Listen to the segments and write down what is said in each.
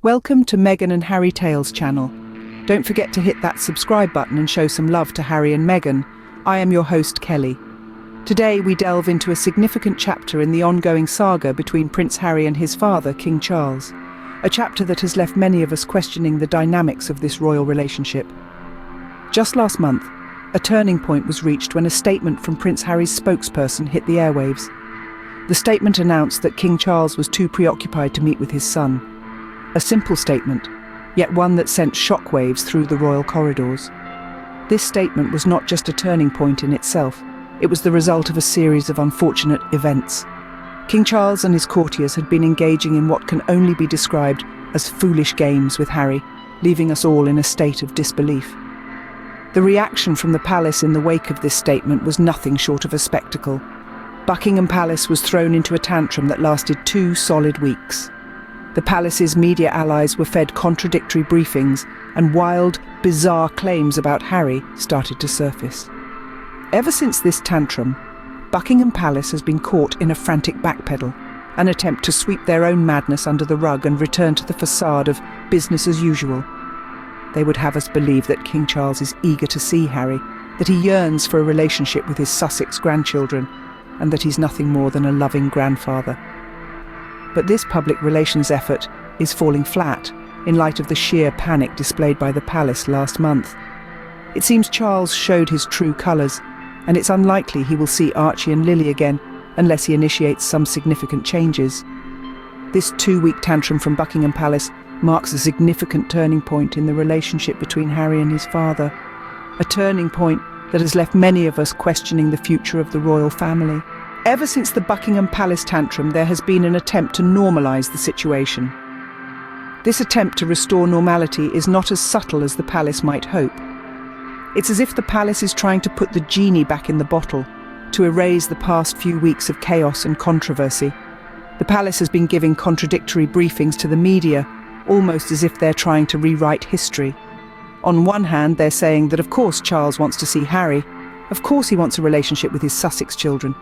Welcome to Meghan and Harry Tales channel. Don't forget to hit that subscribe button and show some love to Harry and Meghan. I am your host, Kelly. Today we delve into a significant chapter in the ongoing saga between Prince Harry and his father, King Charles. A chapter that has left many of us questioning the dynamics of this royal relationship. Just last month, a turning point was reached when a statement from Prince Harry's spokesperson hit the airwaves. The statement announced that King Charles was too preoccupied to meet with his son. A simple statement, yet one that sent shockwaves through the royal corridors. This statement was not just a turning point in itself, it was the result of a series of unfortunate events. King Charles and his courtiers had been engaging in what can only be described as foolish games with Harry, leaving us all in a state of disbelief. The reaction from the palace in the wake of this statement was nothing short of a spectacle. Buckingham Palace was thrown into a tantrum that lasted 2 solid weeks. The palace's media allies were fed contradictory briefings, and wild, bizarre claims about Harry started to surface. Ever since this tantrum, Buckingham Palace has been caught in a frantic backpedal, an attempt to sweep their own madness under the rug and return to the facade of business as usual. They would have us believe that King Charles is eager to see Harry, that he yearns for a relationship with his Sussex grandchildren, and that he's nothing more than a loving grandfather. But this public relations effort is falling flat in light of the sheer panic displayed by the palace last month. It seems Charles showed his true colours, and it's unlikely he will see Archie and Lily again unless he initiates some significant changes. This 2-week tantrum from Buckingham Palace marks a significant turning point in the relationship between Harry and his father, a turning point that has left many of us questioning the future of the royal family. Ever since the Buckingham Palace tantrum, there has been an attempt to normalise the situation. This attempt to restore normality is not as subtle as the palace might hope. It's as if the palace is trying to put the genie back in the bottle, to erase the past few weeks of chaos and controversy. The palace has been giving contradictory briefings to the media, almost as if they're trying to rewrite history. On one hand, they're saying that of course Charles wants to see Harry, of course he wants a relationship with his Sussex children.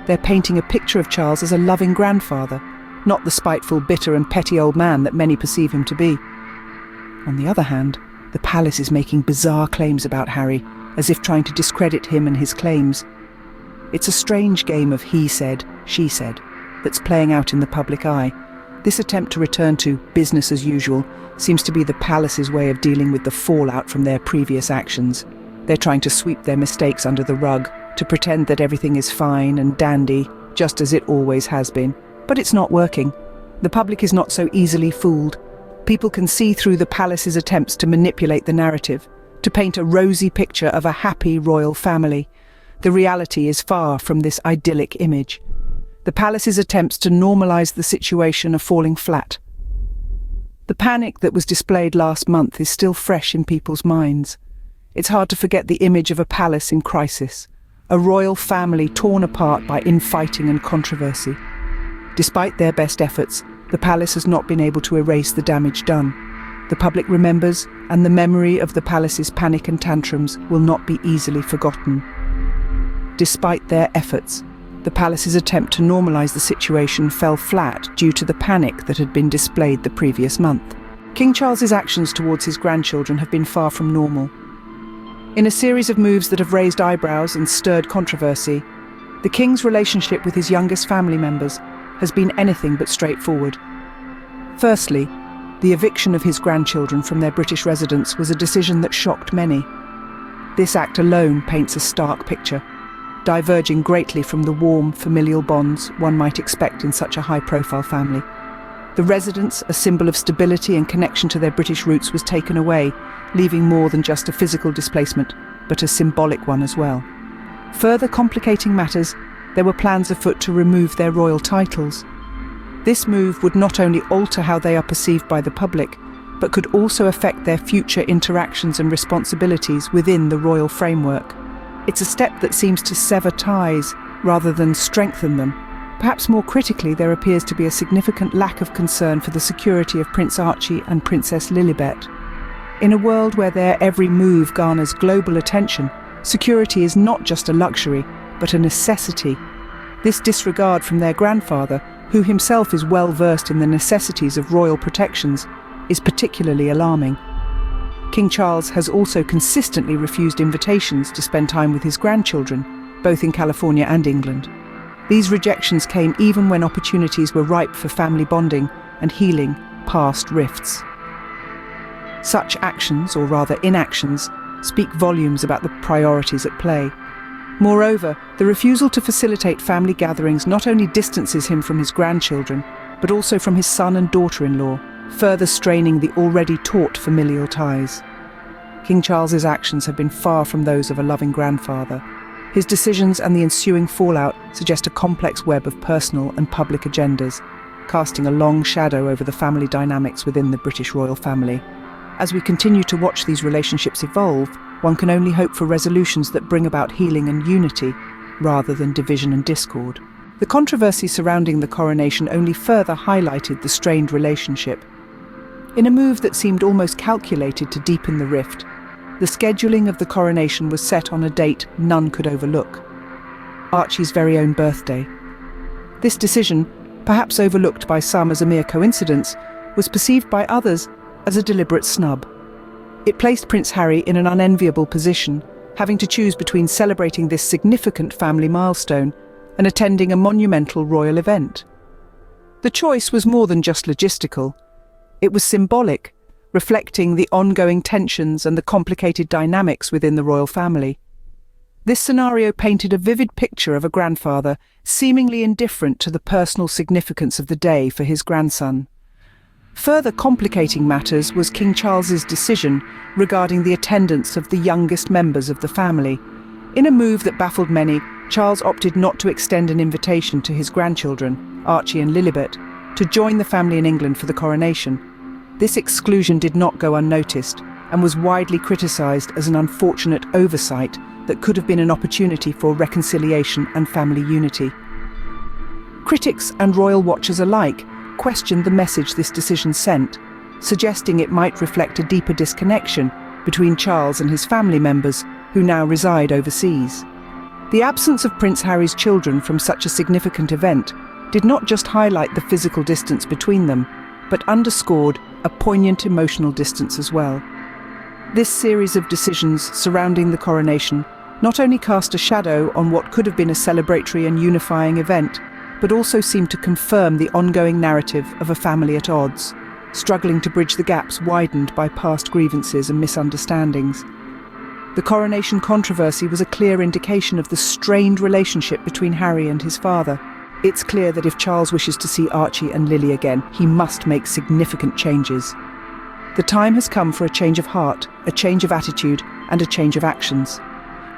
They're painting a picture of Charles as a loving grandfather, not the spiteful, bitter and petty old man that many perceive him to be. On the other hand, the palace is making bizarre claims about Harry, as if trying to discredit him and his claims. It's a strange game of he said, she said, that's playing out in the public eye. This attempt to return to business as usual seems to be the palace's way of dealing with the fallout from their previous actions. They're trying to sweep their mistakes under the rug, to pretend that everything is fine and dandy, just as it always has been. But it's not working. The public is not so easily fooled. People can see through the palace's attempts to manipulate the narrative, to paint a rosy picture of a happy royal family. The reality is far from this idyllic image. The palace's attempts to normalise the situation are falling flat. The panic that was displayed last month is still fresh in people's minds. It's hard to forget the image of a palace in crisis, a royal family torn apart by infighting and controversy. Despite their best efforts, the palace has not been able to erase the damage done. The public remembers, and the memory of the palace's panic and tantrums will not be easily forgotten. Despite their efforts, the palace's attempt to normalise the situation fell flat due to the panic that had been displayed the previous month. King Charles's actions towards his grandchildren have been far from normal. In a series of moves that have raised eyebrows and stirred controversy, the king's relationship with his youngest family members has been anything but straightforward. Firstly, the eviction of his grandchildren from their British residence was a decision that shocked many. This act alone paints a stark picture, diverging greatly from the warm, familial bonds one might expect in such a high-profile family. The residence, a symbol of stability and connection to their British roots, was taken away, leaving more than just a physical displacement, but a symbolic one as well. Further complicating matters, there were plans afoot to remove their royal titles. This move would not only alter how they are perceived by the public, but could also affect their future interactions and responsibilities within the royal framework. It's a step that seems to sever ties rather than strengthen them. Perhaps more critically, there appears to be a significant lack of concern for the security of Prince Archie and Princess Lilibet. In a world where their every move garners global attention, security is not just a luxury, but a necessity. This disregard from their grandfather who himself is well versed in the necessities of royal protections, is particularly alarming. King Charles has also consistently refused invitations to spend time with his grandchildren, both in California and England. These rejections came even when opportunities were ripe for family bonding and healing past rifts. Such actions, or rather inactions, speak volumes about the priorities at play. Moreover, the refusal to facilitate family gatherings not only distances him from his grandchildren, but also from his son and daughter-in-law, further straining the already taut familial ties. King Charles's actions have been far from those of a loving grandfather. His decisions and the ensuing fallout suggest a complex web of personal and public agendas, casting a long shadow over the family dynamics within the British royal family. As we continue to watch these relationships evolve, one can only hope for resolutions that bring about healing and unity, rather than division and discord. The controversy surrounding the coronation only further highlighted the strained relationship. In a move that seemed almost calculated to deepen the rift, the scheduling of the coronation was set on a date none could overlook: Archie's very own birthday. This decision, perhaps overlooked by some as a mere coincidence, was perceived by others as a deliberate snub. It placed Prince Harry in an unenviable position, having to choose between celebrating this significant family milestone and attending a monumental royal event. The choice was more than just logistical. It was symbolic, reflecting the ongoing tensions and the complicated dynamics within the royal family. This scenario painted a vivid picture of a grandfather seemingly indifferent to the personal significance of the day for his grandson. Further complicating matters was King Charles's decision regarding the attendance of the youngest members of the family. In a move that baffled many, Charles opted not to extend an invitation to his grandchildren, Archie and Lilibet, to join the family in England for the coronation. This exclusion did not go unnoticed and was widely criticised as an unfortunate oversight that could have been an opportunity for reconciliation and family unity. Critics and royal watchers alike questioned the message this decision sent, suggesting it might reflect a deeper disconnection between Charles and his family members who now reside overseas. The absence of Prince Harry's children from such a significant event did not just highlight the physical distance between them, but underscored a poignant emotional distance as well. This series of decisions surrounding the coronation not only cast a shadow on what could have been a celebratory and unifying event, but also seemed to confirm the ongoing narrative of a family at odds, struggling to bridge the gaps widened by past grievances and misunderstandings. The coronation controversy was a clear indication of the strained relationship between Harry and his father. It's clear that if Charles wishes to see Archie and Lily again, he must make significant changes. The time has come for a change of heart, a change of attitude, and a change of actions.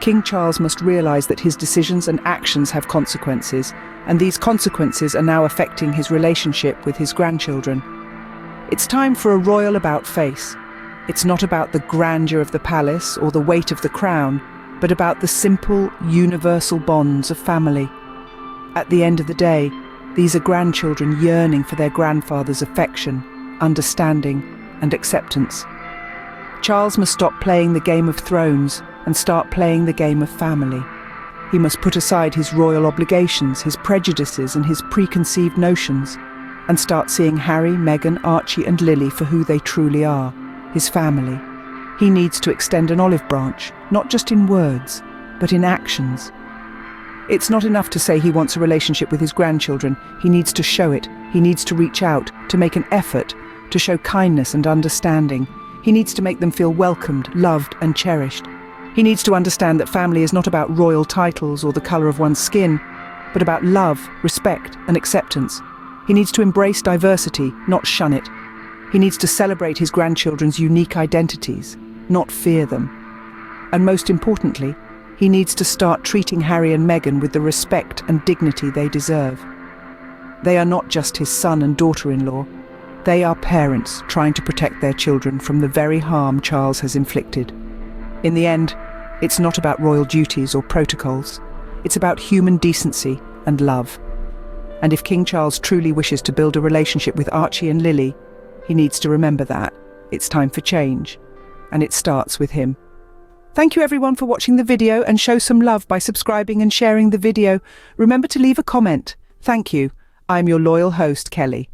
King Charles must realise that his decisions and actions have consequences, and these consequences are now affecting his relationship with his grandchildren. It's time for a royal about-face. It's not about the grandeur of the palace or the weight of the crown, but about the simple, universal bonds of family. At the end of the day, these are grandchildren yearning for their grandfather's affection, understanding, and acceptance. Charles must stop playing the Game of Thrones and start playing the game of family. He must put aside his royal obligations, his prejudices, and his preconceived notions, and start seeing Harry, Meghan, Archie, and Lily for who they truly are, his family. He needs to extend an olive branch, not just in words, but in actions. It's not enough to say he wants a relationship with his grandchildren. He needs to show it. He needs to reach out, to make an effort, to show kindness and understanding. He needs to make them feel welcomed, loved, and cherished. He needs to understand that family is not about royal titles or the colour of one's skin, but about love, respect, and acceptance. He needs to embrace diversity, not shun it. He needs to celebrate his grandchildren's unique identities, not fear them. And most importantly, he needs to start treating Harry and Meghan with the respect and dignity they deserve. They are not just his son and daughter-in-law. They are parents trying to protect their children from the very harm Charles has inflicted. In the end, it's not about royal duties or protocols. It's about human decency and love. And if King Charles truly wishes to build a relationship with Archie and Lily, he needs to remember that it's time for change, and it starts with him. Thank you everyone for watching the video, and show some love by subscribing and sharing the video. Remember to leave a comment. Thank you. I'm your loyal host, Kelly.